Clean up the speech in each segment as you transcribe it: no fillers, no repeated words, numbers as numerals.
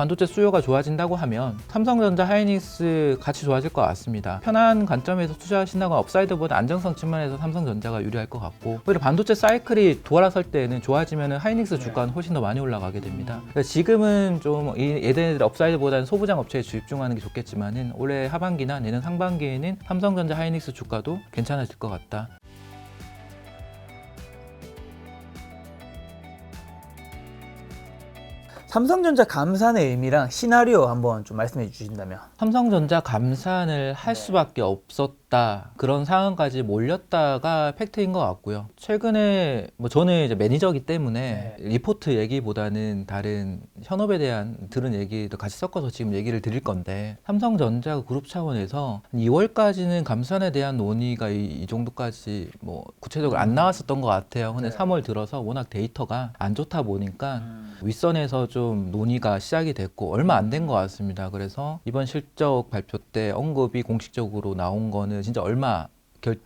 반도체 수요가 좋아진다고 하면 삼성전자, 하이닉스 같이 좋아질 것 같습니다. 편한 관점에서 투자하신다거나 업사이드보다 안정성 측면에서 삼성전자가 유리할 것 같고, 오히려 반도체 사이클이 돌아설 때에는 좋아지면 하이닉스 주가는 훨씬 더 많이 올라가게 됩니다. 그래서 지금은 좀 얘네들 업사이드보다는 소부장 업체에 집중하는 게 좋겠지만은 올해 하반기나 내년 상반기에는 삼성전자, 하이닉스 주가도 괜찮아질 것 같다. 삼성전자 감산의 의미랑 시나리오 한번 좀 말씀해 주신다면. 삼성전자 감산을 할 수밖에 없었다, 그런 상황까지 몰렸다가 팩트인 것 같고요. 최근에 저는 이제 매니저이기 때문에 리포트 얘기보다는 다른 현업에 대한 들은 얘기도 같이 섞어서 지금 얘기를 드릴 건데, 삼성전자 그룹 차원에서 2월까지는 감산에 대한 논의가 이 정도까지 구체적으로 안 나왔었던 것 같아요. 근데 3월 들어서 워낙 데이터가 안 좋다 보니까 윗선에서 좀 논의가 시작이 됐고 얼마 안 된 것 같습니다. 그래서 이번 실적 발표 때 언급이 공식적으로 나온 거는 진짜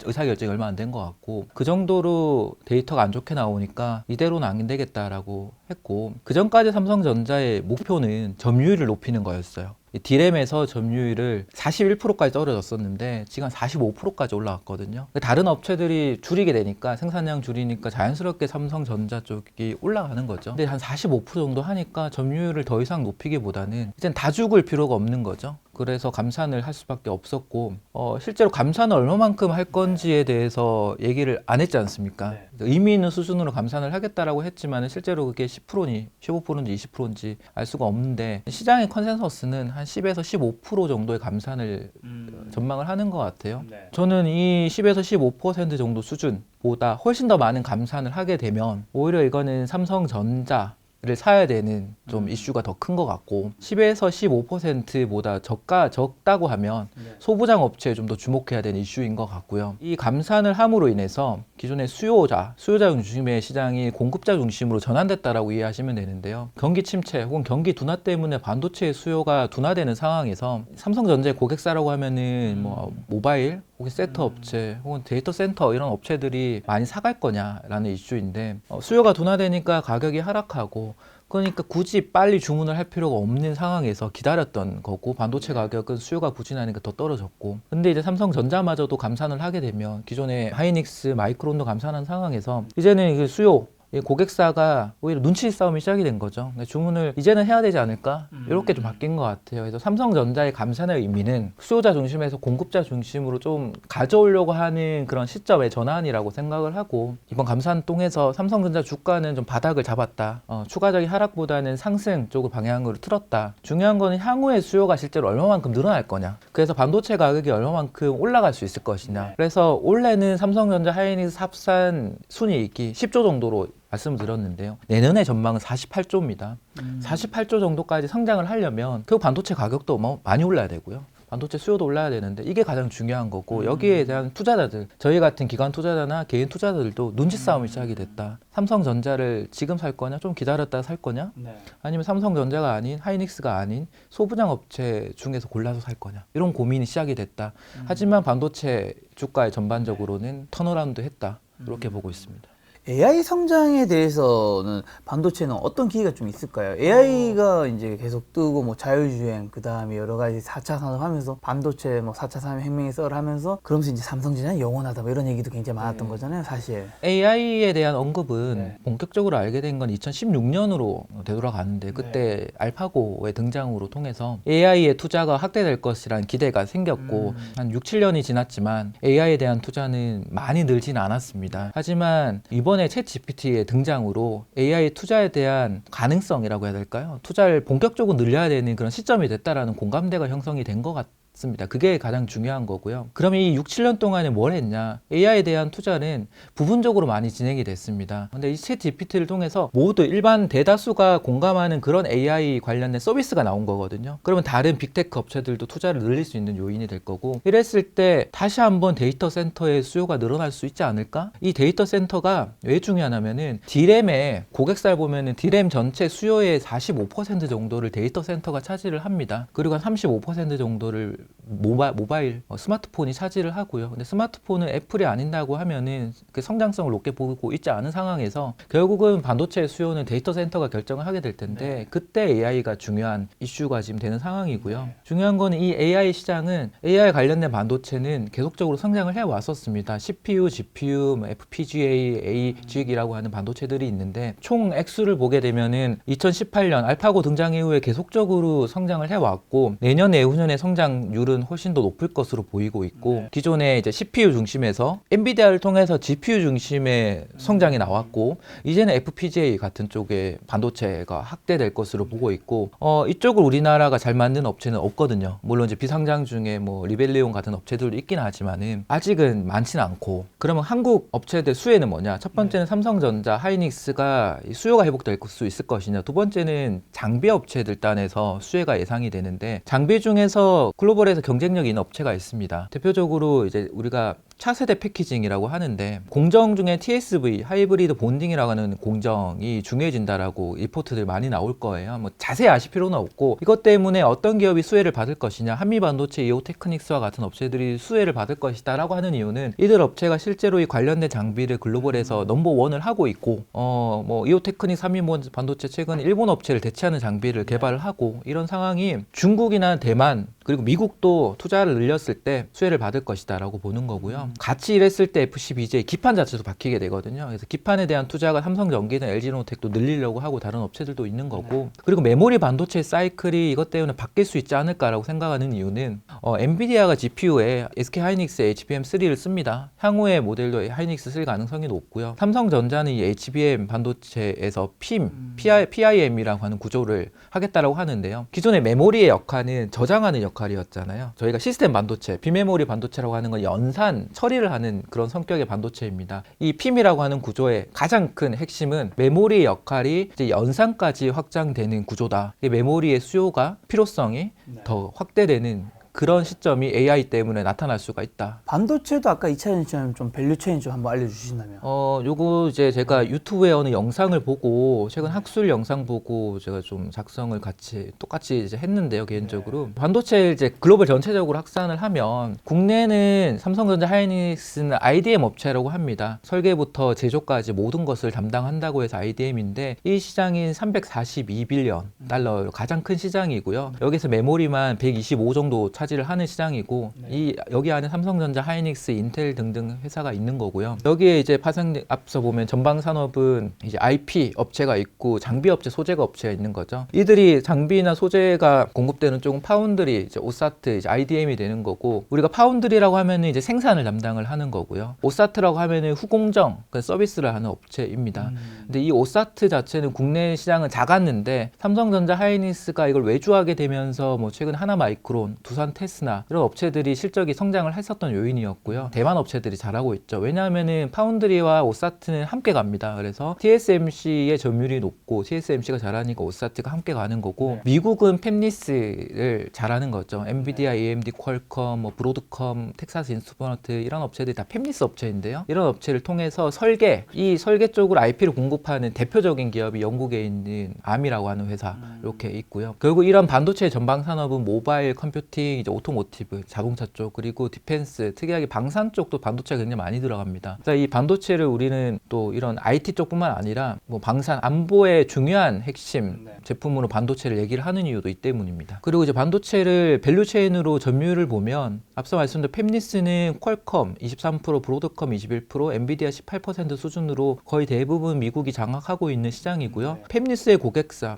의사결정이 얼마 안 된 것 같고, 그 정도로 데이터가 안 좋게 나오니까 이대로는 안 되겠다라고 했고, 그 전까지 삼성전자의 목표는 점유율을 높이는 거였어요. D램에서 점유율을 41%까지 떨어졌었는데 지금 한 45%까지 올라갔거든요. 다른 업체들이 줄이게 되니까, 생산량 줄이니까 자연스럽게 삼성전자 쪽이 올라가는 거죠. 근데 한 45% 정도 하니까 점유율을 더 이상 높이기보다는 이젠 다 죽을 필요가 없는 거죠. 그래서 감산을 할 수밖에 없었고, 실제로 감산을 얼마만큼 할 건지에 대해서 얘기를 안 했지 않습니까? 의미 있는 수준으로 감산을 하겠다라고 했지만 실제로 그게 10%니 15%인지 20%인지 알 수가 없는데, 시장의 컨센서스는 한 10에서 15% 정도의 감산을 전망을 하는 것 같아요. 저는 이 10에서 15% 정도 수준보다 훨씬 더 많은 감산을 하게 되면 오히려 이거는 삼성전자 를 사야 되는 좀 이슈가 더 큰 것 같고, 10에서 15%보다 적다고 하면 소부장 업체에 좀 더 주목해야 되는 이슈인 것 같고요. 이 감산을 함으로 인해서 기존의 수요자 중심의 시장이 공급자 중심으로 전환됐다라고 이해하시면 되는데요. 경기 침체 혹은 경기 둔화 때문에 반도체 수요가 둔화되는 상황에서 삼성전자의 고객사라고 하면은 모바일 혹은 셋터 업체 혹은 데이터 센터 이런 업체들이 많이 사갈 거냐라는 이슈인데, 수요가 둔화되니까 가격이 하락하고, 그러니까 굳이 빨리 주문을 할 필요가 없는 상황에서 기다렸던 거고, 반도체 가격은 수요가 부진하니까 더 떨어졌고, 근데 이제 삼성전자마저도 감산을 하게 되면 기존의 하이닉스, 마이크론도 감산한 상황에서 이제는 그 수요 고객사가 오히려 눈치 싸움이 시작이 된 거죠. 주문을 이제는 해야 되지 않을까? 이렇게 좀 바뀐 것 같아요. 그래서 삼성전자의 감산의 의미는 수요자 중심에서 공급자 중심으로 좀 가져오려고 하는 그런 시점의 전환이라고 생각을 하고, 이번 감산 통해서 삼성전자 주가는 좀 바닥을 잡았다, 추가적인 하락보다는 상승 쪽으로 방향으로 틀었다. 중요한 거는 향후의 수요가 실제로 얼마만큼 늘어날 거냐, 그래서 반도체 가격이 얼마만큼 올라갈 수 있을 것이냐. 그래서 올해는 삼성전자, 하이닉스 합산 순이익이 10조 정도로 말씀을 드렸는데요. 내년의 전망은 48조입니다. 48조 정도까지 성장을 하려면 결국 반도체 가격도 많이 올라야 되고요. 반도체 수요도 올라야 되는데, 이게 가장 중요한 거고, 여기에 대한 투자자들, 저희 같은 기관 투자자나 개인 투자자들도 눈치 싸움이 시작이 됐다. 삼성전자를 지금 살 거냐, 좀 기다렸다가 살 거냐, 아니면 삼성전자가 아닌 하이닉스가 아닌 소부장 업체 중에서 골라서 살 거냐, 이런 고민이 시작이 됐다. 하지만 반도체 주가에 전반적으로는 턴어라운드 했다, 이렇게 보고 있습니다. AI 성장에 대해서는 반도체는 어떤 기회가 좀 있을까요? AI가 이제 계속 뜨고 자율주행, 그 다음에 여러 가지 4차 산업 하면서 반도체 4차 산업혁명의 썰을 하면서, 그러면서 이제 삼성전자는 영원하다 이런 얘기도 굉장히 많았던 거잖아요, 사실. AI에 대한 언급은 본격적으로 알게 된 건 2016년으로 되돌아가는데, 그때 알파고의 등장으로 통해서 AI의 투자가 확대될 것이라는 기대가 생겼고, 한 6, 7년이 지났지만 AI에 대한 투자는 많이 늘지는 않았습니다. 하지만 이번에 챗GPT의 등장으로 AI 투자에 대한 가능성이라고 해야 될까요? 투자를 본격적으로 늘려야 되는 그런 시점이 됐다라는 공감대가 형성이 된 것 같습니다. 그게 가장 중요한 거고요. 그럼 이 6, 7년 동안에 뭘 했냐? AI에 대한 투자는 부분적으로 많이 진행이 됐습니다. 근데 이 챗 GPT를 통해서 모두 일반 대다수가 공감하는 그런 AI 관련된 서비스가 나온 거거든요. 그러면 다른 빅테크 업체들도 투자를 늘릴 수 있는 요인이 될 거고, 이랬을 때 다시 한번 데이터 센터의 수요가 늘어날 수 있지 않을까? 이 데이터 센터가 왜 중요하냐면은, D램의 고객사를 보면은 D램 전체 수요의 45% 정도를 데이터 센터가 차지를 합니다. 그리고 한 35% 정도를 모바일 스마트폰이 차지를 하고요. 근데 스마트폰은 애플이 아닌다고 하면은 그 성장성을 높게 보고 있지 않은 상황에서 결국은 반도체 수요는 데이터 센터가 결정을 하게 될 텐데 그때 AI가 중요한 이슈가 지금 되는 상황이고요. 중요한 거는 이 AI 시장은 AI 관련된 반도체는 계속적으로 성장을 해 왔었습니다. CPU, GPU, FPGA, AGIC이라고 하는 반도체들이 있는데 총 액수를 보게 되면은 2018년 알파고 등장 이후에 계속적으로 성장을 해 왔고 내년 내후년의 성장률은 훨씬 더 높을 것으로 보이고 있고 기존에 이제 CPU 중심에서 엔비디아를 통해서 GPU 중심의 성장이 나왔고 이제는 FPGA 같은 쪽의 반도체가 확대될 것으로 보고 있고 이쪽을 우리나라가 잘 만드는 업체는 없거든요. 물론 이제 비상장 중에 뭐 리벨리온 같은 업체들도 있긴 하지만은 아직은 많지는 않고 그러면 한국 업체들 수혜는 뭐냐? 첫 번째는 삼성전자, 하이닉스가 수요가 회복될 수 있을 것이냐? 두 번째는 장비 업체들 단에서 수혜가 예상이 되는데 장비 중에서 글로벌에서 경쟁력 있는 업체가 있습니다. 대표적으로 이제 우리가 차세대 패키징이라고 하는데 공정 중에 TSV, 하이브리드 본딩이라고 하는 공정이 중요해진다라고 리포트들 많이 나올 거예요. 뭐 자세히 아실 필요는 없고 이것 때문에 어떤 기업이 수혜를 받을 것이냐 한미반도체, 이오테크닉스와 같은 업체들이 수혜를 받을 것이다 라고 하는 이유는 이들 업체가 실제로 이 관련된 장비를 글로벌에서 넘버원을 하고 있고 뭐 이오테크닉스, 한미반도체 최근에 일본 업체를 대체하는 장비를 개발을 하고 이런 상황이 중국이나 대만 그리고 미국도 투자를 늘렸을 때 수혜를 받을 것이다 라고 보는 거고요. 같이 일했을 때 FCBJ 기판 자체도 바뀌게 되거든요. 그래서 기판에 대한 투자가 삼성전기든 LG노텍도 늘리려고 하고 다른 업체들도 있는 거고 그리고 메모리 반도체 사이클이 이것 때문에 바뀔 수 있지 않을까라고 생각하는 이유는 엔비디아가 GPU에 SK 하이닉스의 HBM3를 씁니다. 향후의 모델도 하이닉스 쓸 가능성이 높고요. 삼성전자는 이 HBM 반도체에서 PIM이라고 하는 구조를 하겠다라고 하는데요. 기존의 메모리의 역할은 저장하는 역할이었잖아요. 저희가 시스템 반도체, 비메모리 반도체라고 하는 건 연산, 처리를 하는 그런 성격의 반도체입니다. 이 PIM이라고 하는 구조의 가장 큰 핵심은 메모리의 역할이 이제 연산까지 확장되는 구조다. 이 메모리의 수요가 필요성이 더 확대되는 그런 시점이 AI 때문에 나타날 수가 있다. 반도체도 아까 2차 전지처럼 좀 밸류 체인 좀 한번 알려주신다면. 요거 이제 제가 유튜브에 어느 영상을 보고 최근 학술 영상 보고 제가 좀 작성을 똑같이 이제 했는데요, 개인적으로. 반도체 이제 글로벌 전체적으로 확산을 하면 국내는 삼성전자, 하이닉스는 IDM 업체라고 합니다. 설계부터 제조까지 모든 것을 담당한다고 해서 IDM인데 이 시장인 342빌리언 달러 가장 큰 시장이고요. 여기서 메모리만 125 정도 차지를 하는 시장이고 여기 안에 삼성전자, 하이닉스, 인텔 등등 회사가 있는 거고요. 여기에 이제 앞서 보면 전방 산업은 이제 IP 업체가 있고 장비 업체, 소재가 업체가 있는 거죠. 이들이 장비나 소재가 공급되는 쪽은 파운드리, 이제 오사트, 이제 IDM이 되는 거고 우리가 파운드리라고 하면은 이제 생산을 담당을 하는 거고요. 오사트라고 하면은 후공정, 서비스를 하는 업체입니다. 근데 이 오사트 자체는 국내 시장은 작았는데 삼성전자, 하이닉스가 이걸 외주하게 되면서 뭐 최근 하나마이크론, 두산 테스나 이런 업체들이 실적이 성장을 했었던 요인이었고요. 대만 업체들이 잘하고 있죠. 왜냐하면은 파운드리와 오사트는 함께 갑니다. 그래서 TSMC의 점유율이 높고 TSMC가 잘하니까 오사트가 함께 가는 거고 미국은 팹리스를 잘하는 거죠. 엔비디아, AMD, 퀄컴, 뭐 브로드컴, 텍사스 인스트루먼트 이런 업체들이 다 팹리스 업체인데요. 이런 업체를 통해서 이 설계 쪽으로 IP를 공급하는 대표적인 기업이 영국에 있는 암이라고 하는 회사 이렇게 있고요. 결국 이런 반도체 전방 산업은 모바일 컴퓨팅, 이제 오토모티브, 자동차 쪽, 그리고 디펜스, 특이하게 방산 쪽도 반도체가 굉장히 많이 들어갑니다. 그래서 이 반도체를 우리는 또 이런 IT 쪽뿐만 아니라 뭐 방산, 안보의 중요한 핵심 제품으로 반도체를 얘기를 하는 이유도 이 때문입니다. 그리고 이제 반도체를 밸류체인으로 점유율을 보면 앞서 말씀드린 팹리스는 퀄컴 23%, 브로드컴 21%, 엔비디아 18% 수준으로 거의 대부분 미국이 장악하고 있는 시장이고요. 팹리스의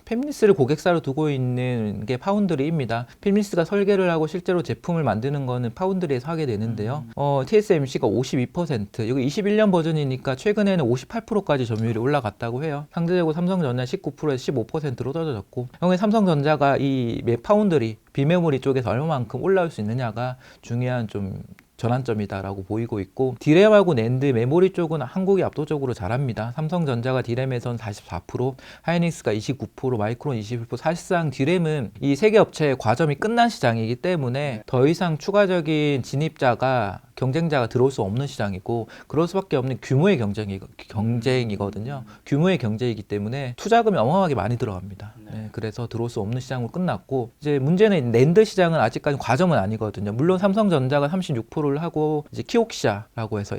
팹리스를 고객사로 두고 있는 게 파운드리입니다. 팹리스가 설계를 하고 실제로 제품을 만드는 거는 파운드리에서 하게 되는데요. TSMC가 52%, 여기 21년 버전이니까 최근에는 58%까지 점유율이 올라갔다고 해요. 상대적으로 삼성전자 19%에서 15%로 떨어졌고, 형의 삼성전자가 이 파운드리, 비메모리 쪽에서 얼마만큼 올라올 수 있느냐가 중요한 좀 전환점이다라고 보이고 있고, 디램하고 낸드, 메모리 쪽은 한국이 압도적으로 잘합니다. 삼성전자가 디램에선 44%, 하이닉스가 29%, 마이크론 21%. 사실상 디램은 이 세계 업체의 과점이 끝난 시장이기 때문에 더 이상 추가적인 진입자가 경쟁자가 들어올 수 없는 시장이고 그럴 수밖에 없는 규모의 경쟁이거든요. 규모의 경쟁이기 때문에 투자금이 어마어마하게 많이 들어갑니다. 네, 그래서 들어올 수 없는 시장으로 끝났고 이제 문제는 낸드 시장은 아직까지 과점은 아니거든요. 물론 삼성전자가 36%를 하고 이제 키옥시아라고 해서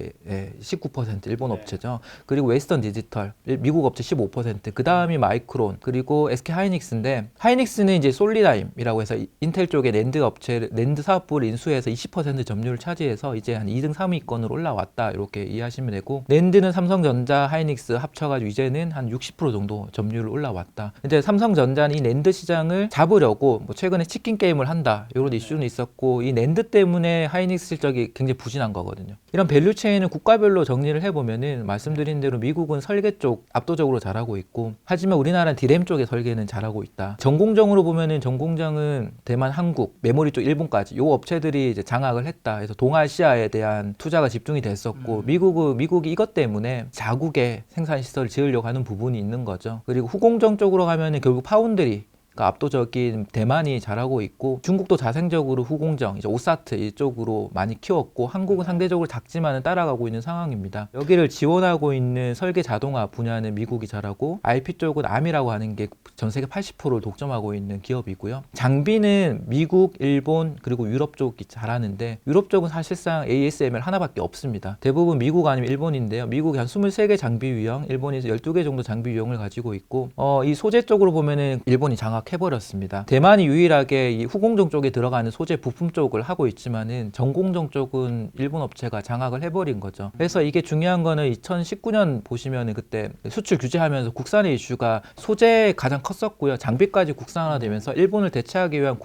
19% 일본 업체죠. 그리고 웨스턴 디지털 미국 업체 15%, 그 다음이 마이크론, 그리고 SK 하이닉스인데 하이닉스는 이제 솔리다임이라고 해서 인텔 쪽의 낸드 업체 낸드 사업부를 인수해서 20% 점유율을 차지해서 이제 한 2등 3위권으로 올라왔다 이렇게 이해하시면 되고 낸드는 삼성전자, 하이닉스 합쳐가지고 이제는 한 60% 정도 점유율 올라왔다. 이제 삼성전자는 이 낸드 시장을 잡으려고 뭐 최근에 치킨 게임을 한다 이런 이슈는 있었고 이 낸드 때문에 하이닉스 실적이 굉장히 부진한 거거든요. 이런 밸류 체인은 국가별로 정리를 해보면은 말씀드린 대로 미국은 설계 쪽 압도적으로 잘하고 있고 하지만 우리나라는 디램 쪽의 설계는 잘하고 있다. 전공정으로 보면은 전공정은 대만, 한국, 메모리 쪽 일본까지 요 업체들이 이제 장악을 했다. 그래서 동아시아에 대한 투자가 집중이 됐었고 미국이 이것 때문에 자국의 생산 시설을 지으려고 하는 부분이 있는 거죠. 그리고 후공정 쪽으로 가면은 결국 파운드리 압도적인 대만이 잘하고 있고 중국도 자생적으로 후공정, 이제 오사트 이쪽으로 많이 키웠고 한국은 상대적으로 작지만은 따라가고 있는 상황입니다. 여기를 지원하고 있는 설계 자동화 분야는 미국이 잘하고 IP 쪽은 암이라고 하는 게 전 세계 80%를 독점하고 있는 기업이고요. 장비는 미국, 일본 그리고 유럽 쪽이 잘하는데 유럽 쪽은 사실상 ASML 하나밖에 없습니다. 대부분 미국 아니면 일본인데요. 미국이 한 23개 장비 유형, 일본이 12개 정도 장비 유형을 가지고 있고 이 소재 쪽으로 보면은 일본이 장악해버렸습니다. 대만이 유일하게 이 후공정 쪽에 들어가는 소재 부품 쪽을 하고 있지만은 전공정 쪽은 일본 업체가 장악을 해버린 거죠. 그래서 이게 중요한 거는 2019년 보시면은 그때 수출 규제하면서 국산의 이슈가 소재에 가장 컸었고요. 장비까지 국산화되면서 일본을 대체하기 위한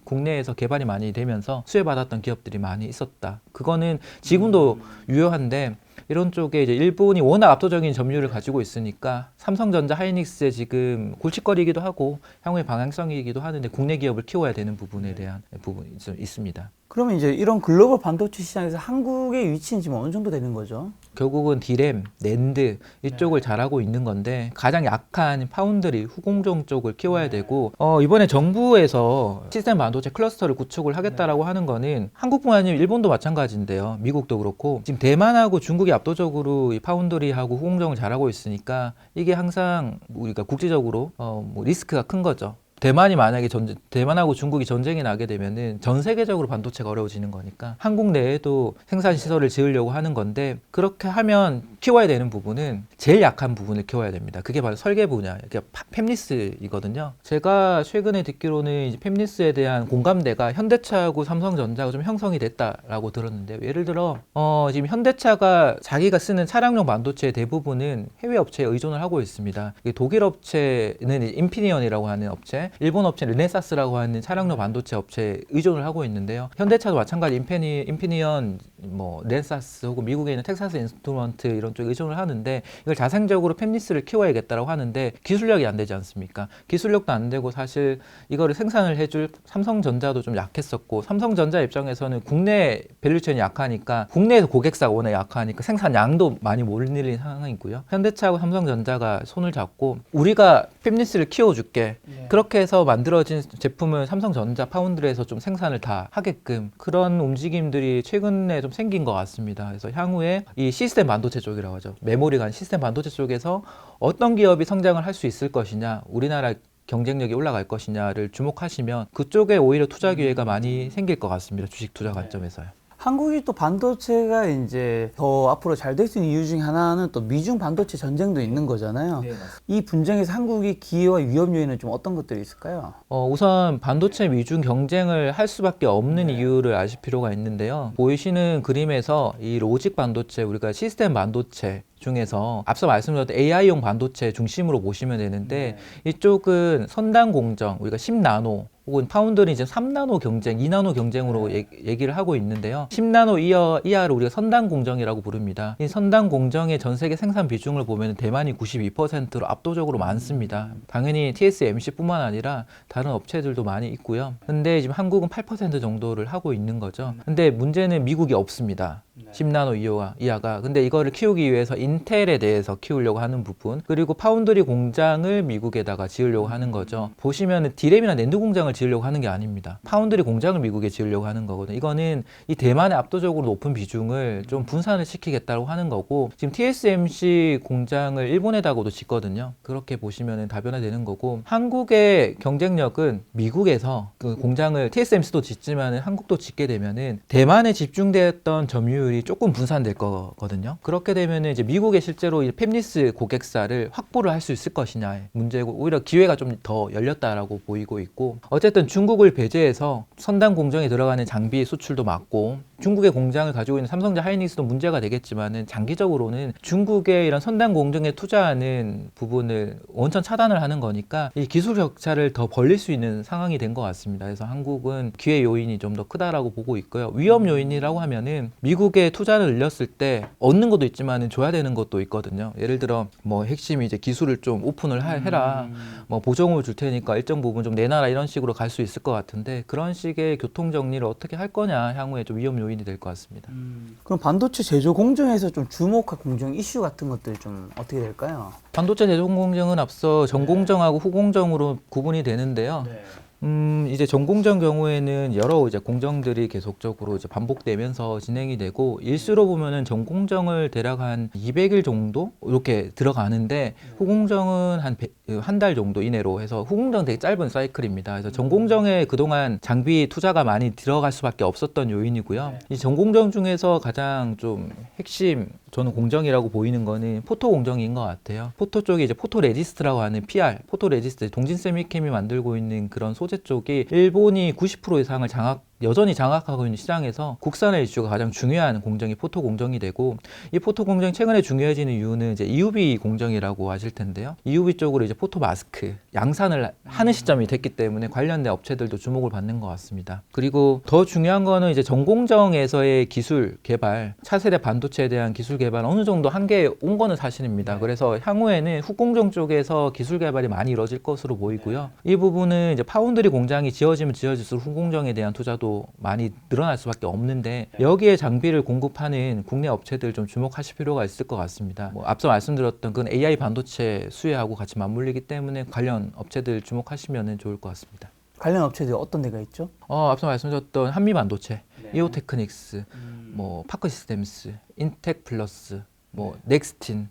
국내에서 개발이 많이 되면서 수혜받았던 기업들이 많이 있었다. 그거는 지금도 유효한데 이런 쪽에 이제 일본이 워낙 압도적인 점유율을 가지고 있으니까 삼성전자, 하이닉스에 지금 골칫거리이기도 하고 향후의 방향성이기도 하는데 국내 기업을 키워야 되는 부분에 대한 부분이 좀 있습니다. 그러면 이제 이런 글로벌 반도체 시장에서 한국의 위치는 지금 어느 정도 되는 거죠? 결국은 디램, 낸드 이쪽을 잘하고 있는 건데 가장 약한 파운드리, 후공정 쪽을 키워야 되고 이번에 정부에서 시스템 반도체 클러스터를 구축을 하겠다라고 하는 거는 한국뿐만 아니라 일본도 마찬가지인데요. 미국도 그렇고 지금 대만하고 중국이 압도적으로 이 파운드리하고 후공정을 잘하고 있으니까 이게 항상 우리가 국제적으로 뭐 리스크가 큰 거죠. 대만이 만약에 대만하고 중국이 전쟁이 나게 되면은 전 세계적으로 반도체가 어려워지는 거니까 한국 내에도 생산 시설을 지으려고 하는 건데 그렇게 하면 키워야 되는 부분은 제일 약한 부분을 키워야 됩니다. 그게 바로 설계 분야, 그러니까 팹리스이거든요. 제가 최근에 듣기로는 이제 팹리스에 대한 공감대가 현대차하고 삼성전자가 좀 형성이 됐다라고 들었는데요. 예를 들어 지금 현대차가 자기가 쓰는 차량용 반도체의 대부분은 해외 업체에 의존을 하고 있습니다. 독일 업체는 인피니언이라고 하는 업체, 일본 업체 르네사스라고 하는 차량용 반도체 업체에 의존을 하고 있는데요. 현대차도 마찬가지 인피니언, 뭐 르네사스 혹은 미국에 있는 텍사스 인스트루먼트 이런 쪽에 의존을 하는데 이걸 자생적으로 팹리스를 키워야겠다라고 하는데 기술력이 안 되지 않습니까? 기술력도 안 되고 사실 이거를 생산을 해줄 삼성전자도 좀 약했었고 삼성전자 입장에서는 국내 밸류체인이 약하니까 국내에서 고객사가 워낙 약하니까 생산량도 많이 못 늘린 상황이고요. 현대차하고 삼성전자가 손을 잡고 우리가 팹리스를 키워줄게. 그렇게 해서 만들어진 제품을 삼성전자 파운드리에서 좀 생산을 다 하게끔 그런 움직임들이 최근에 좀 생긴 것 같습니다. 그래서 향후에 이 시스템 반도체 쪽이라고 하죠. 메모리 간 시스템 반도체 쪽에서 어떤 기업이 성장을 할 수 있을 것이냐, 우리나라 경쟁력이 올라갈 것이냐를 주목하시면 그쪽에 오히려 투자 기회가 많이 생길 것 같습니다. 주식 투자 관점에서요. 한국이 또 반도체가 이제 더 앞으로 잘 될 수 있는 이유 중에 하나는 또 미중 반도체 전쟁도 있는 거잖아요. 네, 이 분쟁에서 한국의 기회와 위험 요인은 좀 어떤 것들이 있을까요? 우선 반도체 미중 경쟁을 할 수밖에 없는 이유를 아실 필요가 있는데요. 보이시는 그림에서 이 로직 반도체, 우리가 시스템 반도체 중에서 앞서 말씀드렸던 AI용 반도체 중심으로 보시면 되는데 이쪽은 선단 공정, 우리가 10나노 혹은 파운드는 이제 3나노 경쟁, 2나노 경쟁으로 얘기를 하고 있는데요. 10나노 이하를 우리가 선단 공정이라고 부릅니다. 이 선단 공정의 전 세계 생산 비중을 보면 대만이 92%로 압도적으로 많습니다. 당연히 TSMC뿐만 아니라 다른 업체들도 많이 있고요. 근데 지금 한국은 8% 정도를 하고 있는 거죠. 근데 문제는 미국이 없습니다. 10나노 이하가. 근데 이거를 키우기 위해서 인텔에 대해서 키우려고 하는 부분, 그리고 파운드리 공장을 미국에다가 지으려고 하는 거죠. 보시면 디램이나 낸드 공장을 지으려고 하는 게 아닙니다. 파운드리 공장을 미국에 지으려고 하는 거거든요. 이거는 이 대만의 압도적으로 높은 비중을 좀 분산을 시키겠다고 하는 거고, 지금 TSMC 공장을 일본에다가도 짓거든요. 그렇게 보시면 다변화되는 거고, 한국의 경쟁력은 미국에서 그 공장을 TSMC도 짓지만 한국도 짓게 되면은 대만에 집중되었던 점유율이 조금 분산될 거거든요. 그렇게 되면 이제 미국에 실제로 이 팹리스 고객사를 확보를 할 수 있을 것이냐의 문제고, 오히려 기회가 좀 더 열렸다라고 보이고 있고, 어쨌든 중국을 배제해서 선단 공정에 들어가는 장비 수출도 막고, 중국의 공장을 가지고 있는 삼성전자 하이닉스도 문제가 되겠지만은 장기적으로는 중국의 이런 선단 공정에 투자하는 부분을 원천 차단을 하는 거니까 이 기술 격차를 더 벌릴 수 있는 상황이 된 것 같습니다. 그래서 한국은 기회 요인이 좀 더 크다라고 보고 있고요. 위험 요인이라고 하면은 미국의 투자를 늘렸을 때 얻는 것도 있지만은 줘야 되는 것도 있거든요. 예를 들어 뭐 핵심이 이제 기술을 좀 오픈을 해라, 뭐 보조금을 줄 테니까 일정 부분 좀 내놔라, 이런 식으로 갈 수 있을 것 같은데, 그런 식의 교통 정리를 어떻게 할 거냐 향후에 좀 위험 요인이 될 것 같습니다. 그럼 반도체 제조 공정에서 좀 주목할 공정 이슈 같은 것들 좀 어떻게 될까요? 반도체 제조 공정은 앞서 전공정하고 후공정으로 구분이 되는데요. 이제 전공정 경우에는 여러 이제 공정들이 계속적으로 이제 반복되면서 진행이 되고, 일수로 보면은 전공정을 대략 한 200일 정도 이렇게 들어가는데, 후공정은 한 달 정도 이내로 해서, 후공정 되게 짧은 사이클입니다. 그래서 전공정에 그동안 장비 투자가 많이 들어갈 수밖에 없었던 요인이고요. 이 전공정 중에서 가장 좀 핵심, 저는 공정이라고 보이는 거는 포토 공정인 것 같아요. 포토 쪽이 이제 포토 레지스트라고 하는 PR, 포토 레지스트, 동진 세미캠이 만들고 있는 그런 소재 쪽이 일본이 90% 이상을 여전히 장악하고 있는 시장에서 국산화 이슈가 가장 중요한 공정이 포토 공정이 되고, 이 포토 공정이 최근에 중요해지는 이유는 이제 EUV 공정이라고 아실 텐데요. EUV 쪽으로 이제 포토 마스크 양산을 하는 시점이 됐기 때문에 관련된 업체들도 주목을 받는 것 같습니다. 그리고 더 중요한 거는 이제 전공정에서의 기술 개발, 차세대 반도체에 대한 기술 개발 어느 정도 한계에 온 거는 사실입니다. 그래서 향후에는 후공정 쪽에서 기술 개발이 많이 이루어질 것으로 보이고요. 이 부분은 이제 파운드리 공장이 지어지면 지어질수록 후공정에 대한 투자도 많이 늘어날 수밖에 없는데, 여기에 장비를 공급하는 국내 업체들 좀 주목하실 필요가 있을 것 같습니다. 뭐 앞서 말씀드렸던 그건 AI 반도체 수혜하고 같이 맞물리기 때문에 관련 업체들 주목하시면 좋을 것 같습니다. 관련 업체들 어떤 데가 있죠? 앞서 말씀드렸던 한미 반도체, 이오테크닉스, 뭐 파크 시스템스, 인텍 플러스, 뭐 넥스틴,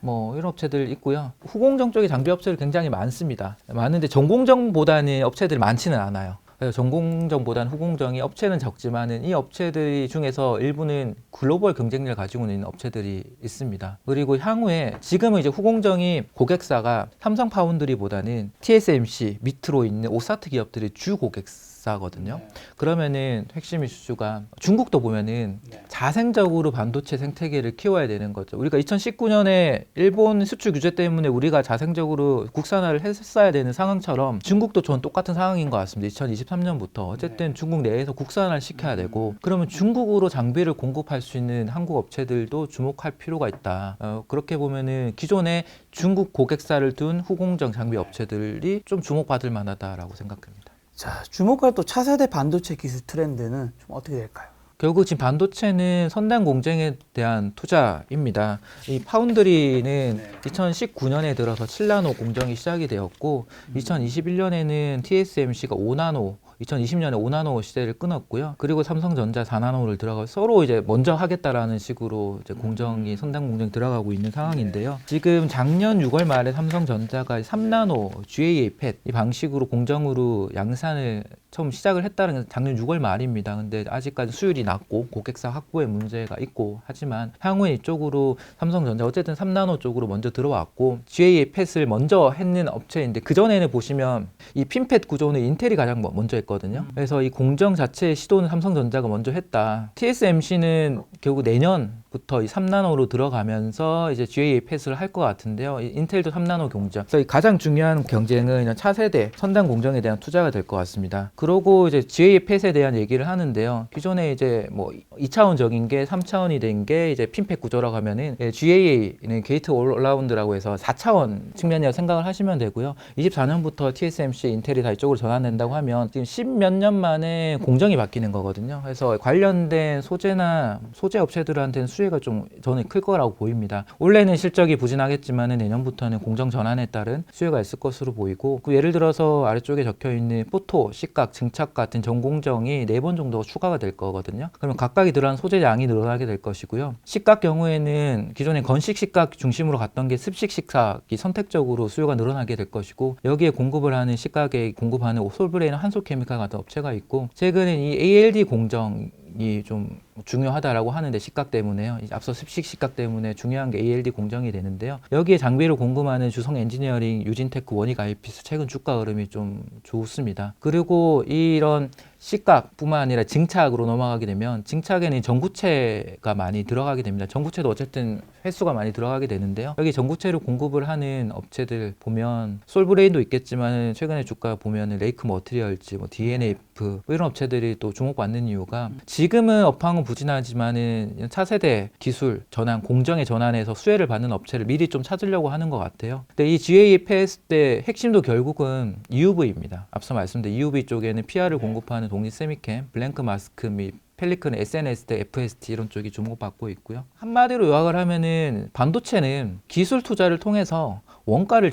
뭐 이런 업체들 있고요. 후공정 쪽에 장비 업체들 굉장히 많습니다. 많은데 전공정보다는 업체들이 많지는 않아요. 그래서 전공정보다는 후공정이 업체는 적지만은 이 업체들 중에서 일부는 글로벌 경쟁력을 가지고 있는 업체들이 있습니다. 그리고 향후에 지금은 이제 후공정이 고객사가 삼성 파운드리보다는 TSMC 밑으로 있는 오사트 기업들이 주 고객사거든요. 그러면은 핵심 이슈가 중국도 보면은 자생적으로 반도체 생태계를 키워야 되는 거죠. 우리가 2019년에 일본 수출 규제 때문에 우리가 자생적으로 국산화를 했어야 되는 상황처럼 중국도 전 똑같은 상황인 것 같습니다. 2023년부터 어쨌든 중국 내에서 국산화를 시켜야 되고, 그러면 중국으로 장비를 공급할 수 있는 한국 업체들도 주목할 필요가 있다. 그렇게 보면은 기존에 중국 고객사를 둔 후공정 장비 업체들이 좀 주목받을 만하다라고 생각합니다. 자, 주목할 또 차세대 반도체 기술 트렌드는 좀 어떻게 될까요? 결국 지금 반도체는 선단 공정에 대한 투자입니다. 이 파운드리는 2019년에 들어서 7나노 공정이 시작이 되었고, 2021년에는 TSMC가 5나노, 2020년에 5나노 시대를 끊었고요. 그리고 삼성전자 4나노를 들어가 서로 이제 먼저 하겠다라는 식으로 이제 공정이 선단 공정이 들어가고 있는 상황인데요. 지금 작년 6월 말에 삼성전자가 3나노 GAA 팹 이 방식으로 공정으로 양산을 처음 시작을 했다는 게 작년 6월 말입니다. 근데 아직까지 수율이 낮고 고객사 확보에 문제가 있고 하지만 향후에 이쪽으로 삼성전자 어쨌든 3나노 쪽으로 먼저 들어왔고, GAA 팹을 먼저 했는 업체인데, 그전에는 보시면 이 핀팹 구조는 인텔이 가장 먼저 했거든요. 그래서 이 공정 자체의 시도는 삼성전자가 먼저 했다. TSMC는 결국 내년 부터 이 3나노로 들어가면서 이제 GAA 패스를 할 것 같은데요. 인텔도 3나노 경쟁. 그래서 이 가장 중요한 경쟁은 이런 차세대 선단 공정에 대한 투자가 될 것 같습니다. 그러고 이제 GAA 패스에 대한 얘기를 하는데요. 기존에 이제 뭐 2차원적인 게 3차원이 된 게 이제 핀팩 구조라고 하면은 GAA는 게이트 올라운드라고 해서 4차원 측면이라고 생각을 하시면 되고요. 24년부터 TSMC, 인텔이 다 이쪽으로 전환된다고 하면 지금 10몇 년 만에 공정이 바뀌는 거거든요. 그래서 관련된 소재나 소재 업체들한테는 수혜가 좀 저는 클 거라고 보입니다. 올해는 실적이 부진하겠지만 내년부터는 공정 전환에 따른 수혜가 있을 것으로 보이고, 그 예를 들어서 아래쪽에 적혀 있는 포토, 시각, 증착 같은 전공정이 4번 정도가 추가가 될 거거든요. 그러면 각각이 들어간 소재 양이 늘어나게 될 것이고요. 시각 경우에는 기존에 건식 시각 중심으로 갔던 게 습식 시각이 선택적으로 수요가 늘어나게 될 것이고, 여기에 공급을 하는 시각에 공급하는 솔브레인 한솔케미칼 같은 업체가 있고, 최근에 이 ALD 공정이 좀 중요하다라고 하는데, 시각 때문에요. 앞서 습식 시각 때문에 중요한 게 ALD 공정이 되는데요. 여기에 장비를 공급하는 주성 엔지니어링, 유진테크, 원익 아이피스 최근 주가 흐름이 좀 좋습니다. 그리고 이런 시각뿐만 아니라 증착으로 넘어가게 되면, 증착에는 전구체가 많이 들어가게 됩니다. 전구체도 어쨌든 횟수가 많이 들어가게 되는데요. 여기 전구체를 공급을 하는 업체들 보면 솔브레인도 있겠지만, 최근에 주가 보면 레이크 머티리얼즈, 뭐 DNF 이런 업체들이 또 주목받는 이유가, 지금은 업황은 부진하지만은 차세대 기술 전환, 공정의 전환에서 수혜를 받는 업체를 미리 좀 찾으려고 하는 것 같아요. 근데 이 GAA 패스 때 핵심도 결국은 EUV입니다. 앞서 말씀드린 EUV 쪽에는 PR을 공급하는 독립 세미캠, 블랭크 마스크 및 펠리컨, SNS대, FST 이런 쪽이 주목받고 있고요. 한마디로 요약을 하면은 반도체는 기술 투자를 통해서 원가를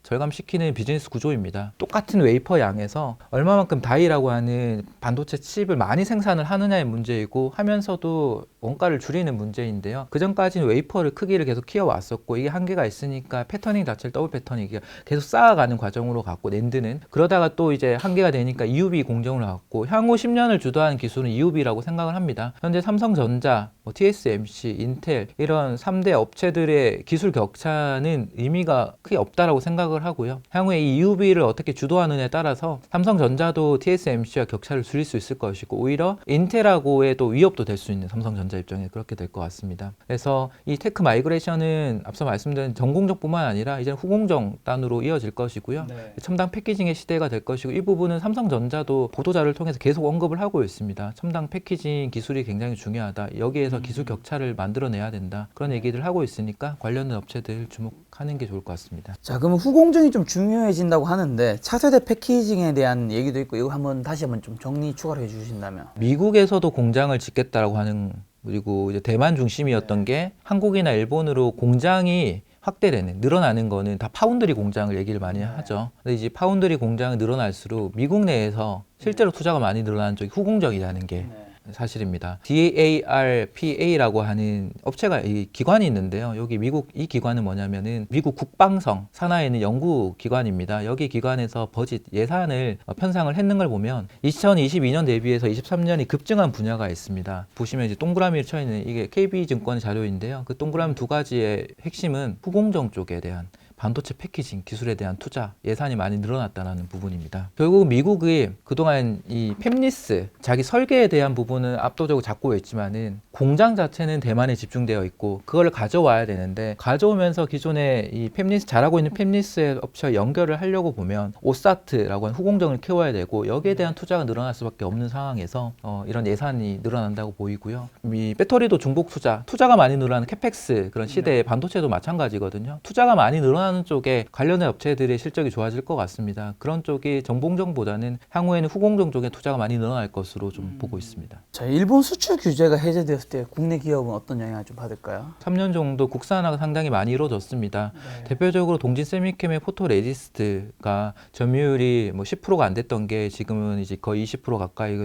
절감시키는 비즈니스 구조입니다. 똑같은 웨이퍼 양에서 얼마만큼 다이라고 하는 반도체 칩을 많이 생산을 하느냐의 문제이고, 하면서도 원가를 줄이는 문제인데요. 그전까지는 웨이퍼를 크기를 계속 키워왔었고, 이게 한계가 있으니까 패터닝 자체를 더블 패터닝 계속 쌓아가는 과정으로 갔고, 낸드는 그러다가 또 이제 한계가 되니까 EUV 공정을 갔고, 향후 10년을 주도하는 기술은 EUV라고 생각을 합니다. 현재 삼성전자, TSMC, 인텔 이런 3대 업체들의 기술 격차는 의미가 크게 없다라고 생각을 하고요. 향후에 이 EUV를 어떻게 주도하느냐에 따라서 삼성전자도 TSMC와 격차를 줄일 수 있을 것이고, 오히려 인텔하고의 또 위협도 될 수 있는 삼성전자 입장에 그렇게 될 것 같습니다. 그래서 이 테크 마이그레이션은 앞서 말씀드린 전공정뿐만 아니라 이제 후공정 단으로 이어질 것이고요. 첨단 패키징의 시대가 될 것이고, 이 부분은 삼성전자도 보도자를 통해서 계속 언급을 하고 있습니다. 첨단 패키징 기술이 굉장히 중요하다. 여기에서 기술 격차를 만들어내야 된다. 그런 얘기를 하고 있으니까 관련된 업체들 주목하는 게 좋을 것 같습니다. 자, 그러면 후공정이 좀 중요해진다고 하는데 차세대 패키징에 대한 얘기도 있고, 이거 다시 한번 좀 정리 추가로 해주신다면. 미국에서도 공장을 짓겠다라고 하는, 그리고 이제 대만 중심이었던 게 한국이나 일본으로 공장이 확대되는, 늘어나는 거는 다 파운드리 공장을 얘기를 많이 하죠. 근데 이제 파운드리 공장이 늘어날수록 미국 내에서 실제로 투자가 많이 늘어나는 쪽이 후공정이라는 게 사실입니다. DARPA라고 하는 업체가, 이 기관이 있는데요. 여기 미국 이 기관은 뭐냐면은 미국 국방성 산하에 있는 연구 기관입니다. 여기 기관에서 버짓 예산을 편성을 했는 걸 보면 2022년 대비해서 23년이 급증한 분야가 있습니다. 보시면 이제 동그라미를 쳐 있는 이게 KB증권 자료인데요. 그 동그라미 두 가지의 핵심은 후공정 쪽에 대한 반도체 패키징 기술에 대한 투자 예산이 많이 늘어났다는 부분입니다. 결국 미국이 그동안 이 팹리스 자기 설계에 대한 부분은 압도적으로 잡고 있지만은 공장 자체는 대만에 집중되어 있고, 그걸 가져와야 되는데, 가져오면서 기존에 이 팹리스 잘하고 있는 팹리스의 업체와 연결을 하려고 보면 오사트라고 하는 후공정을 키워야 되고, 여기에 대한 투자가 늘어날 수밖에 없는 상황에서 이런 예산이 늘어난다고 보이고요. 이 배터리도 중복 투자가 많이 늘어나는 캐펙스 그런 시대에 반도체도 마찬가지거든요. 투자가 많이 늘어나는 쪽에 관련된 업체들의 실적이 좋아질 것 같습니다. 그런 쪽이 정봉정보다는 향후에는 후공정 쪽에 투자가 많이 늘어날 것으로 좀 보고 있습니다. 자, 일본 수출 규제가 해제되었을 때 국내 기업은 어떤 영향을 좀 받을까요? 3년 정도 국산화가 상당히 많이 이루어졌습니다. 대표적으로 동진 세미캠의 포토레지스트가 점유율이 10%가 안 됐던 게 지금은 이제 거의 20% 가까이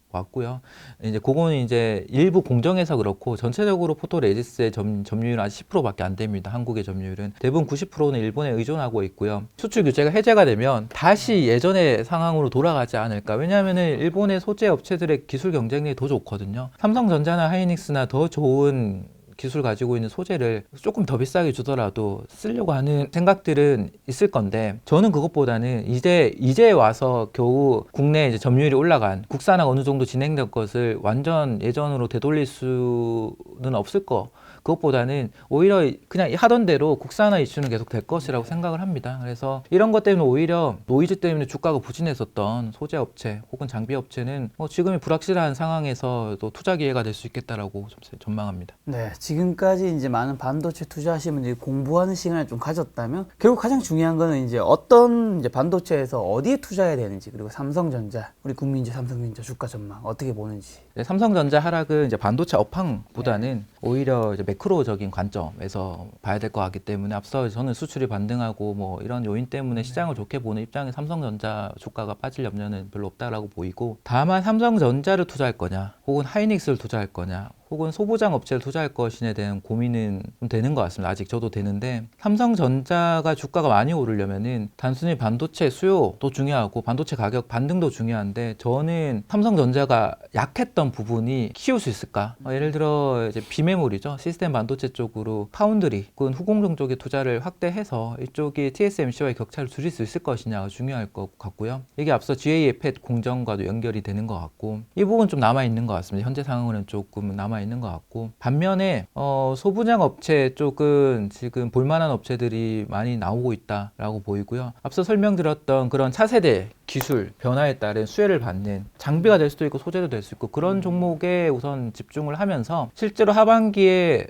왔고요. 이제 그거는 이제 일부 공정에서 그렇고, 전체적으로 포토레지스의 점유율은 아직 10%밖에 안 됩니다. 한국의 점유율은 대부분 90%는 일본에 의존하고 있고요. 수출 규제가 해제가 되면 다시 예전의 상황으로 돌아가지 않을까. 왜냐하면은 일본의 소재 업체들의 기술 경쟁력이 더 좋거든요. 삼성전자나 하이닉스나 더 좋은 기술 가지고 있는 소재를 조금 더 비싸게 주더라도 쓰려고 하는 생각들은 있을 건데, 저는 그것보다는 이제 와서 겨우 국내 이제 점유율이 올라간, 국산화가 어느 정도 진행된 것을 완전 예전으로 되돌릴 수는 없을 거. 그것보다는 오히려 그냥 하던 대로 국산화 이슈는 계속 될 것이라고 생각을 합니다. 그래서 이런 것 때문에 오히려 노이즈 때문에 주가가 부진했었던 소재 업체 혹은 장비 업체는 지금이 불확실한 상황에서도 투자 기회가 될 수 있겠다라고 좀 전망합니다. 네, 지금까지 이제 많은 반도체 투자하시는 분들이 공부하는 시간을 좀 가졌다면 결국 가장 중요한 거는 이제 어떤 이제 반도체에서 어디에 투자해야 되는지, 그리고 삼성전자, 우리 국민주 삼성전자 주가 전망 어떻게 보는지. 삼성전자 하락은 이제 반도체 업황보다는 오히려 이제 매크로적인 관점에서 봐야 될 것 같기 때문에, 앞서 저는 수출이 반등하고 뭐 이런 요인 때문에 시장을 좋게 보는 입장에 삼성전자 주가가 빠질 염려는 별로 없다라고 보이고, 다만 삼성전자를 투자할 거냐 혹은 하이닉스를 투자할 거냐 혹은 소부장 업체를 투자할 것인에 대한 고민은 좀 되는 것 같습니다. 아직 저도 되는데, 삼성전자가 주가가 많이 오르려면은 단순히 반도체 수요도 중요하고 반도체 가격 반등도 중요한데, 저는 삼성전자가 약했던 부분이 키울 수 있을까? 예를 들어 이제 비메모리죠. 시스템 반도체 쪽으로 파운드리 혹은 후공정 쪽에 투자를 확대해서 이쪽이 TSMC와의 격차를 줄일 수 있을 것이냐가 중요할 것 같고요. 이게 앞서 GA의 팻 공정과도 연결이 되는 것 같고, 이 부분 좀 남아 있는 것 같습니다. 현재 상황은 조금 남아 있는 것 같고, 반면에 소분양 업체 쪽은 지금 볼만한 업체들이 많이 나오고 있다라고 보이고요. 앞서 설명드렸던 그런 차세대 기술 변화에 따른 수혜를 받는 장비가 될 수도 있고 소재도 될 수 있고, 그런 종목에 우선 집중을 하면서 실제로 하반기에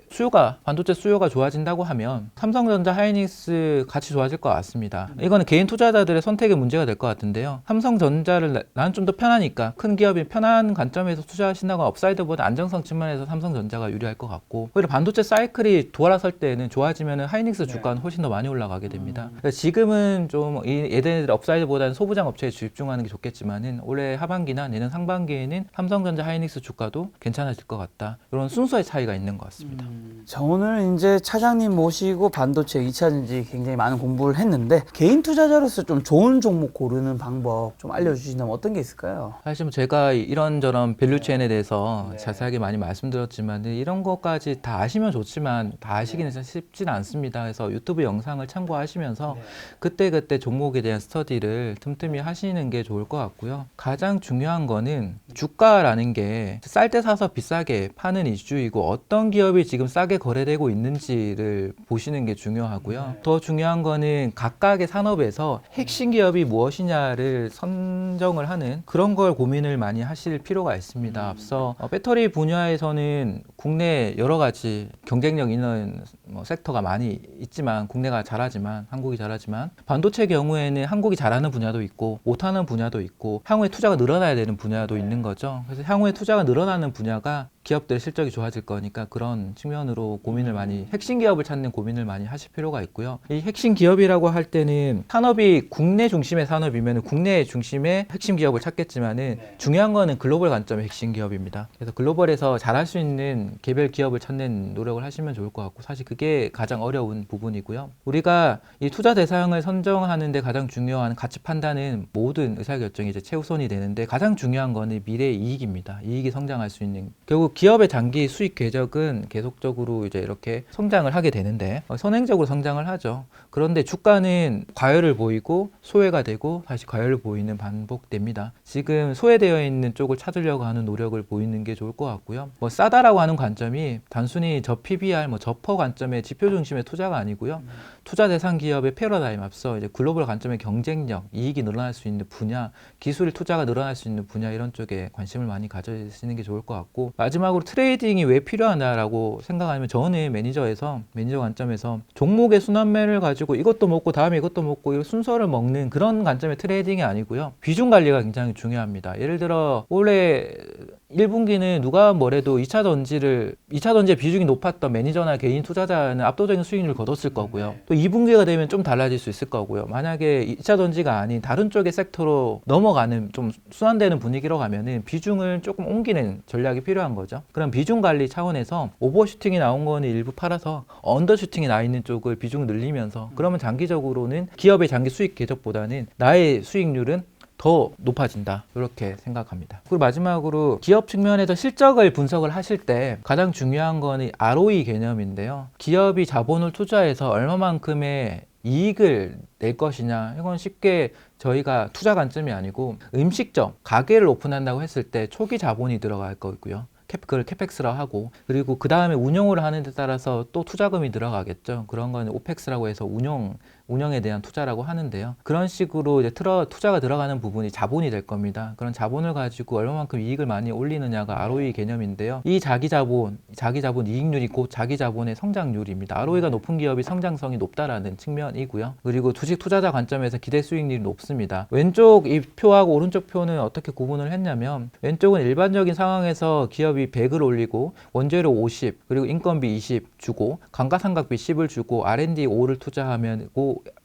반도체 수요가 좋아진다고 하면 삼성전자, 하이닉스 같이 좋아질 것 같습니다. 이거는 개인 투자자들의 선택의 문제가 될 것 같은데요. 삼성전자를 나는 좀 더 편하니까, 큰 기업이 편한 관점에서 투자하신다거나 업사이드보다 안정성 측면에서 삼성전자가 유리할 것 같고, 오히려 반도체 사이클이 돌아설 때는 좋아지면 하이닉스 주가는 훨씬 더 많이 올라가게 됩니다. 그래서 지금은 좀 얘네들 업사이드보다는 소부장 업체에 집중하는 게 좋겠지만은, 올해 하반기나 내년 상반기에는 삼성전자, 하이닉스 주가도 괜찮아질 것 같다. 이런 순서의 차이가 있는 것 같습니다. 자, 오늘 이제 차장님 모시고 반도체 2차전지 굉장히 많은 공부를 했는데, 개인 투자자로서 좀 좋은 종목 고르는 방법 좀 알려주신다면 어떤 게 있을까요? 사실 뭐 제가 이런저런 밸류체인에 대해서 자세하게 많이 말씀드렸지만, 이런 것까지 다 아시면 좋지만 다 아시기는 쉽지는 않습니다. 그래서 유튜브 영상을 참고하시면서 그때그때 종목에 대한 스터디를 틈틈이 하시는 게 좋을 것 같고요. 가장 중요한 거는 주가라는 게 쌀 때 사서 비싸게 파는 이슈이고, 어떤 기업이 지금 싸게 거래되고 있는지를 보시는 게 중요하고요. 더 중요한 거는 각각의 산업에서 핵심 기업이 무엇이냐를 선정을 하는 그런 걸 고민을 많이 하실 필요가 있습니다. 앞서 배터리 분야에서는 국내 여러 가지 경쟁력 있는 섹터가 많이 있지만, 국내가 잘하지만, 한국이 잘하지만, 반도체 경우에는 한국이 잘하는 분야도 있고 못하는 분야도 있고 향후에 투자가 늘어나야 되는 분야도 있는 거죠. 그래서 향후에 투자가 늘어나는 분야가 기업들 실적이 좋아질 거니까, 그런 측면으로 고민을 많이, 핵심 기업을 찾는 고민을 많이 하실 필요가 있고요. 이 핵심 기업이라고 할 때는 산업이 국내 중심의 산업이면 국내 중심의 핵심 기업을 찾겠지만은, 중요한 거는 글로벌 관점의 핵심 기업입니다. 그래서 글로벌에서 잘할 수 있는 개별 기업을 찾는 노력을 하시면 좋을 것 같고, 사실 그게 가장 어려운 부분이고요. 우리가 이 투자 대상을 선정하는데 가장 중요한 가치 판단은 모든 의사결정이 이제 최우선이 되는데, 가장 중요한 거는 미래의 이익입니다. 이익이 성장할 수 있는, 결국 기업의 장기 수익 궤적은 계속적으로 이제 이렇게 성장을 하게 되는데, 선행적으로 성장을 하죠. 그런데 주가는 과열을 보이고 소외가 되고 다시 과열을 보이는 반복됩니다. 지금 소외되어 있는 쪽을 찾으려고 하는 노력을 보이는 게 좋을 것 같고요. 싸다라고 하는 관점이 단순히 저 PBR, 저퍼 관점의 지표 중심의 투자가 아니고요. 투자 대상 기업의 패러다임, 앞서 이제 글로벌 관점의 경쟁력, 이익이 늘어날 수 있는 분야, 기술 투자가 늘어날 수 있는 분야, 이런 쪽에 관심을 많이 가져주시는 게 좋을 것 같고, 마지막으로 트레이딩이 왜 필요하냐라고 생각하면, 저는 매니저 관점에서 종목의 순환매를 가지고 이것도 먹고 다음에 이것도 먹고 이 순서를 먹는 그런 관점의 트레이딩이 아니고요. 비중 관리가 굉장히 중요합니다. 예를 들어 올해 1분기는 누가 뭐래도 2차 전지의 비중이 높았던 매니저나 개인 투자자는 압도적인 수익률을 거뒀을 거고요. 또 2분기가 되면 좀 달라질 수 있을 거고요. 만약에 2차 전지가 아닌 다른 쪽의 섹터로 넘어가는, 좀 순환되는 분위기로 가면은 비중을 조금 옮기는 전략이 필요한 거죠. 그럼 비중 관리 차원에서 오버슈팅이 나온 거는 일부 팔아서 언더슈팅이 나 있는 쪽을 비중을 늘리면서, 그러면 장기적으로는 기업의 장기 수익 궤적보다는 나의 수익률은 더 높아진다 이렇게 생각합니다. 그리고 마지막으로 기업 측면에서 실적을 분석을 하실 때 가장 중요한 거는 ROE 개념인데요. 기업이 자본을 투자해서 얼마만큼의 이익을 낼 것이냐, 이건 쉽게 저희가 투자 관점이 아니고 음식점, 가게를 오픈한다고 했을 때 초기 자본이 들어갈 거고요. 그걸 캐펙스라 하고, 그리고 그 다음에 운영을 하는 데 따라서 또 투자금이 들어가겠죠. 그런 거는 오펙스라고 해서 운영에 대한 투자라고 하는데요. 그런 식으로 이제 투자가 들어가는 부분이 자본이 될 겁니다. 그런 자본을 가지고 얼마만큼 이익을 많이 올리느냐가 ROE 개념인데요. 이 자기 자본 이익률이 곧 자기 자본의 성장률입니다. ROE가 높은 기업이 성장성이 높다라는 측면이고요. 그리고 주식 투자자 관점에서 기대 수익률이 높습니다. 왼쪽 이 표하고 오른쪽 표는 어떻게 구분을 했냐면, 왼쪽은 일반적인 상황에서 기업이 100을 올리고 원재료 50, 그리고 인건비 20 주고 감가상각비 10을 주고 R&D 5를 투자하면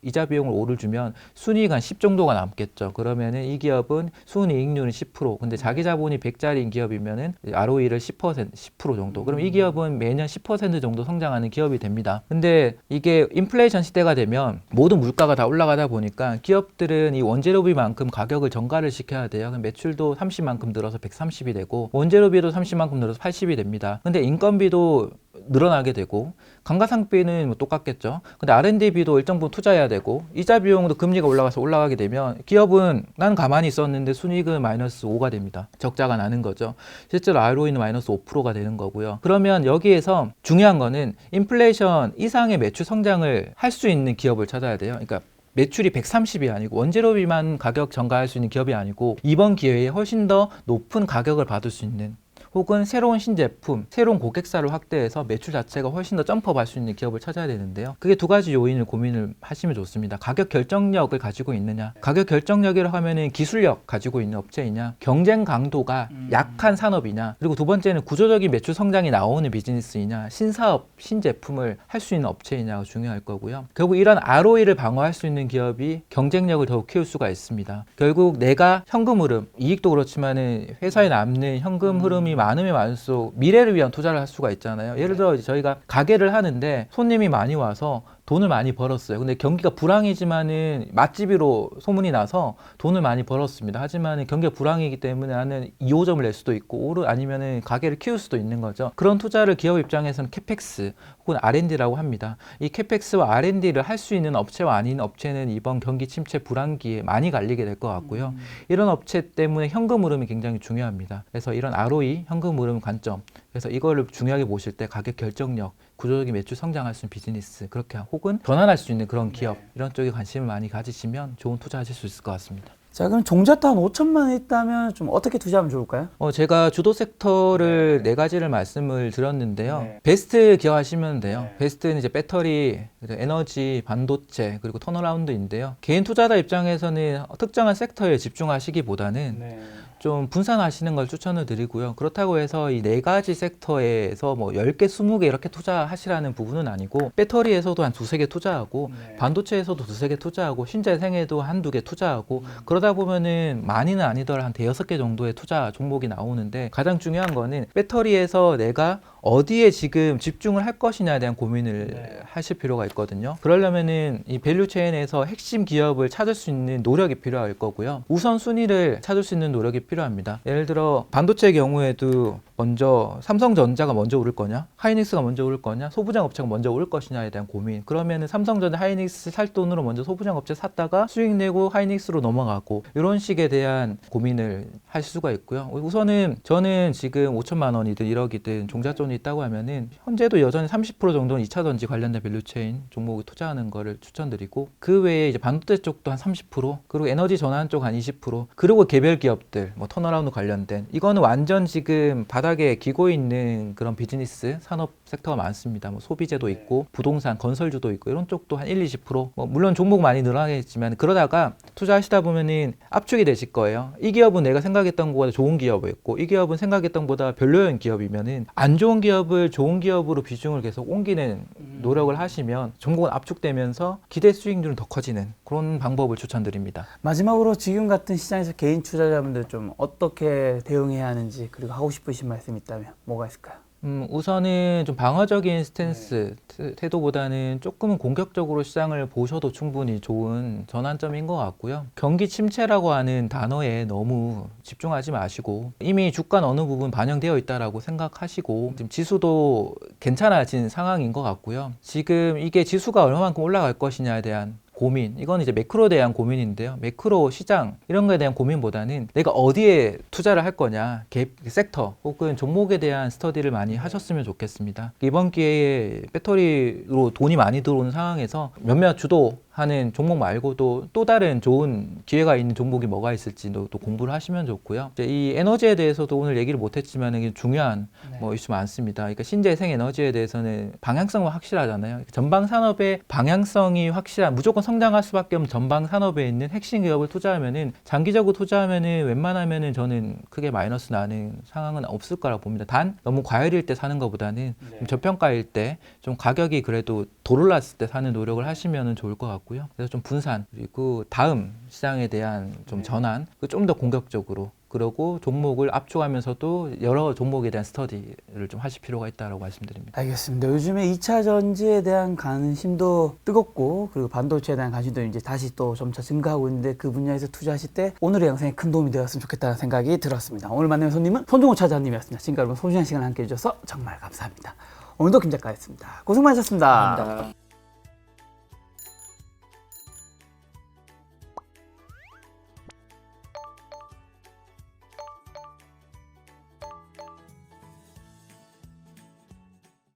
이자 비용을 5를 주면 순이익 한 10 정도가 남겠죠. 그러면은 이 기업은 순이익률은 10%. 근데 자기 자본이 100짜리인 기업이면은 ROE를 10% 정도. 그럼 이 기업은 매년 10% 정도 성장하는 기업이 됩니다. 근데 이게 인플레이션 시대가 되면 모든 물가가 다 올라가다 보니까 기업들은 이 원재료비만큼 가격을 정가를 시켜야 돼요. 그럼 매출도 30만큼 늘어서 130이 되고 원재료비도 30만큼 늘어서 80이 됩니다. 근데 인건비도 늘어나게 되고 감가상각비는 뭐 똑같겠죠. 근데 R&D비도 일정 부분 투자해야 되고 이자 비용도 금리가 올라가게 되면 기업은 난 가만히 있었는데 순이익은 마이너스 5가 됩니다. 적자가 나는 거죠. 실제로 ROE는 마이너스 5%가 되는 거고요. 그러면 여기에서 중요한 거는 인플레이션 이상의 매출 성장을 할 수 있는 기업을 찾아야 돼요. 그러니까 매출이 130이 아니고 원재료비만 가격 전가할 수 있는 기업이 아니고 이번 기회에 훨씬 더 높은 가격을 받을 수 있는, 혹은 새로운 신제품, 새로운 고객사를 확대해서 매출 자체가 훨씬 더 점프할 수 있는 기업을 찾아야 되는데요. 그게 두 가지 요인을 고민을 하시면 좋습니다. 가격 결정력을 가지고 있느냐, 가격 결정력이라고 하면은 기술력 가지고 있는 업체이냐, 경쟁 강도가 약한 산업이냐, 그리고 두 번째는 구조적인 매출 성장이 나오는 비즈니스이냐, 신사업, 신제품을 할 수 있는 업체이냐가 중요할 거고요. 결국 이런 ROE를 방어할 수 있는 기업이 경쟁력을 더욱 키울 수가 있습니다. 결국 내가 현금 흐름, 이익도 그렇지만은 회사에 남는 현금 흐름이 많으면 많을수록 미래를 위한 투자를 할 수가 있잖아요. 예를 들어 저희가 가게를 하는데 손님이 많이 와서 돈을 많이 벌었어요. 근데 경기가 불황이지만은 맛집으로 소문이 나서 돈을 많이 벌었습니다. 하지만 경기가 불황이기 때문에 나는 2호점을 낼 수도 있고 아니면은 가게를 키울 수도 있는 거죠. 그런 투자를 기업 입장에서는 캐펙스 혹은 R&D라고 합니다. 이 캐펙스와 R&D를 할 수 있는 업체와 아닌 업체는 이번 경기 침체 불황기에 많이 갈리게 될 것 같고요. 이런 업체 때문에 현금 흐름이 굉장히 중요합니다. 그래서 이런 ROE, 현금 흐름 관점, 그래서 이거를 중요하게 보실 때 가격 결정력, 구조적인 매출 성장할 수 있는 비즈니스, 그렇게 혹은 전환할 수 있는 그런 기업, 이런 쪽에 관심을 많이 가지시면 좋은 투자하실 수 있을 것 같습니다. 자, 그럼 종잣돈 한 5천만 원 있다면 좀 어떻게 투자하면 좋을까요? 제가 주도 섹터를 네 가지를 말씀을 드렸는데요. 베스트 기억하시면 돼요. 베스트는 이제 배터리, 에너지, 반도체, 그리고 턴어라운드인데요. 개인 투자자 입장에서는 특정한 섹터에 집중하시기보다는 좀 분산하시는 걸 추천을 드리고요. 그렇다고 해서 이 네 가지 섹터에서 뭐 10개, 20개 이렇게 투자하시라는 부분은 아니고, 배터리에서도 한 두세 개 투자하고, 반도체에서도 두세 개 투자하고, 신재생에도 한두 개 투자하고, 그러다 보면은 많이는 아니더라도 한 대여섯 개 정도의 투자 종목이 나오는데, 가장 중요한 거는 배터리에서 내가 어디에 지금 집중을 할 것이냐에 대한 고민을 하실 필요가 있거든요. 그러려면은 이 밸류 체인에서 핵심 기업을 찾을 수 있는 노력이 필요할 거고요. 우선순위를 찾을 수 있는 노력이 필요합니다. 예를 들어 반도체의 경우에도 먼저 삼성전자가 먼저 오를 거냐, 하이닉스가 먼저 오를 거냐, 소부장 업체가 먼저 오를 것이냐에 대한 고민. 그러면은 삼성전자, 하이닉스 살 돈으로 먼저 소부장 업체 샀다가 수익 내고 하이닉스로 넘어가고, 이런 식에 대한 고민을 할 수가 있고요. 우선은 저는 지금 5천만 원이든 1억이든 종잣돈이 있다고 하면은 현재도 여전히 30% 정도는 2차 전지 관련된 밸류체인 종목을 투자하는 거를 추천드리고, 그 외에 이제 반도체 쪽도 한 30%, 그리고 에너지 전환 쪽 한 20%, 그리고 개별 기업들, 뭐 턴어라운드 관련된, 이거는 완전 지금 바닥에 기고 있는 그런 비즈니스 산업 섹터가 많습니다. 뭐 소비재도 있고 부동산, 건설주도 있고, 이런 쪽도 한 1, 20%. 뭐 물론 종목 많이 늘어나겠지만, 그러다가 투자하시다 보면은 압축이 되실 거예요. 이 기업은 내가 생각했던 것보다 좋은 기업이었고, 이 기업은 생각했던 것보다 별로인 기업이면은 안 좋은 기업을 좋은 기업으로 비중을 계속 옮기는 노력을 하시면 종목은 압축되면서 기대 수익률은 더 커지는 그런 방법을 추천드립니다. 마지막으로 지금 같은 시장에서 개인 투자자분들 좀 어떻게 대응해야 하는지, 그리고 하고 싶으신 말씀 있다면 뭐가 있을까요? 우선은 좀 방어적인 스탠스, 태도보다는 조금은 공격적으로 시장을 보셔도 충분히 좋은 전환점인 것 같고요. 경기 침체라고 하는 단어에 너무 집중하지 마시고 이미 주가는 어느 부분 반영되어 있다라고 생각하시고 지금 지수도 괜찮아진 상황인 것 같고요. 지금 이게 지수가 얼마만큼 올라갈 것이냐에 대한 고민, 이건 이제 매크로에 대한 고민인데요. 매크로 시장 이런 거에 대한 고민보다는 내가 어디에 투자를 할 거냐, 섹터 혹은 종목에 대한 스터디를 많이 하셨으면 좋겠습니다. 이번 기회에 배터리로 돈이 많이 들어오는 상황에서 몇몇 주도하는 종목 말고도 또 다른 좋은 기회가 있는 종목이 뭐가 있을지도 또 공부를 하시면 좋고요. 이제 이 에너지에 대해서도 오늘 얘기를 못했지만 이게 중요한 뭐 이슈 많습니다. 그러니까 신재생 에너지에 대해서는 방향성은 확실하잖아요. 전방 산업의 방향성이 확실한, 무조건 성장할 수밖에 없는 전방 산업에 있는 핵심 기업을 투자하면은, 장기적으로 투자하면은 웬만하면은 저는 크게 마이너스 나는 상황은 없을 거라고 봅니다. 단 너무 과열일 때 사는 것보다는 좀 저평가일 때 좀 가격이 그래도 도올랐을 때 사는 노력을 하시면은 좋을 것 같고요. 그래서 좀 분산, 그리고 다음 시장에 대한 좀 전환, 좀 더 공격적으로, 그러고 종목을 압축하면서도 여러 종목에 대한 스터디를 좀 하실 필요가 있다고 말씀드립니다. 알겠습니다. 요즘에 2차 전지에 대한 관심도 뜨겁고, 그리고 반도체에 대한 관심도 이제 다시 또 점차 증가하고 있는데, 그 분야에서 투자하실 때 오늘의 영상이 큰 도움이 되었으면 좋겠다는 생각이 들었습니다. 오늘 만난 손님은 손종호 차장님이었습니다. 지금까지 여러분 소중한 시간 함께 해주셔서 정말 감사합니다. 오늘도 김 작가였습니다. 고생 많으셨습니다. 감사합니다.